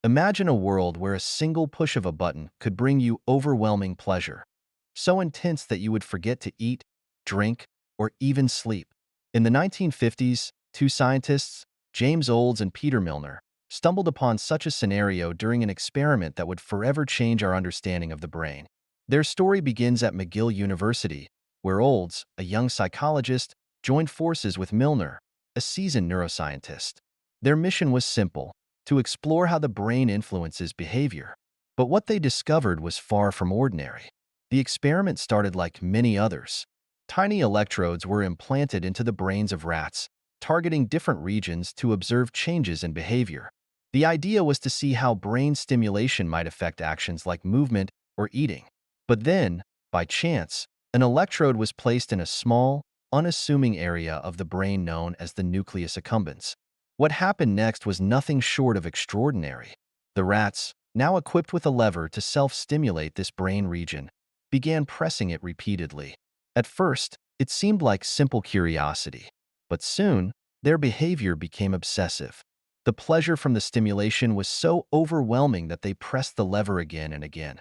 Imagine a world where a single push of a button could bring you overwhelming pleasure, so intense that you would forget to eat, drink, or even sleep. In the 1950s, two scientists, James Olds and Peter Milner, stumbled upon such a scenario during an experiment that would forever change our understanding of the brain. Their story begins at McGill University, where Olds, a young psychologist, joined forces with Milner, a seasoned neuroscientist. Their mission was simple: to explore how the brain influences behavior. But what they discovered was far from ordinary. The experiment started like many others. Tiny electrodes were implanted into the brains of rats, targeting different regions to observe changes in behavior. The idea was to see how brain stimulation might affect actions like movement or eating. But then, by chance, an electrode was placed in a small, unassuming area of the brain known as the nucleus accumbens. What happened next was nothing short of extraordinary. The rats, now equipped with a lever to self-stimulate this brain region, began pressing it repeatedly. At first, it seemed like simple curiosity, but soon, their behavior became obsessive. The pleasure from the stimulation was so overwhelming that they pressed the lever again and again,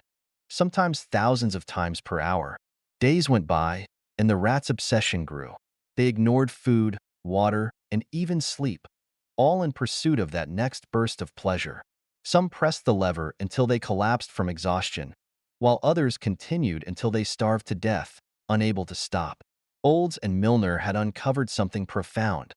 sometimes thousands of times per hour. Days went by, and the rats' obsession grew. They ignored food, water, and even sleep, all in pursuit of that next burst of pleasure. Some pressed the lever until they collapsed from exhaustion, while others continued until they starved to death, unable to stop. Olds and Milner had uncovered something profound: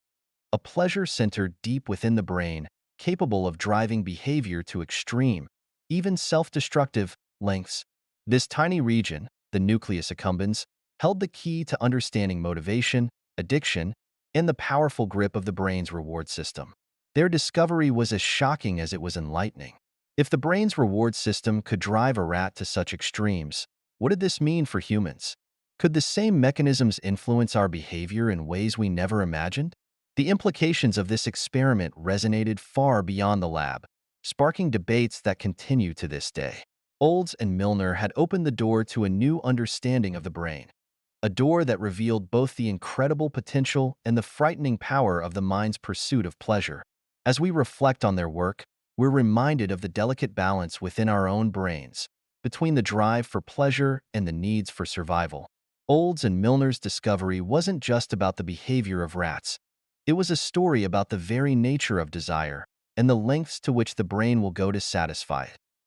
a pleasure center deep within the brain, capable of driving behavior to extreme, even self-destructive, lengths. This tiny region, the nucleus accumbens, held the key to understanding motivation, addiction, and the powerful grip of the brain's reward system. Their discovery was as shocking as it was enlightening. If the brain's reward system could drive a rat to such extremes, what did this mean for humans? Could the same mechanisms influence our behavior in ways we never imagined? The implications of this experiment resonated far beyond the lab, sparking debates that continue to this day. Olds and Milner had opened the door to a new understanding of the brain, a door that revealed both the incredible potential and the frightening power of the mind's pursuit of pleasure. As we reflect on their work, we're reminded of the delicate balance within our own brains, between the drive for pleasure and the needs for survival. Olds and Milner's discovery wasn't just about the behavior of rats. It was a story about the very nature of desire and the lengths to which the brain will go to satisfy it.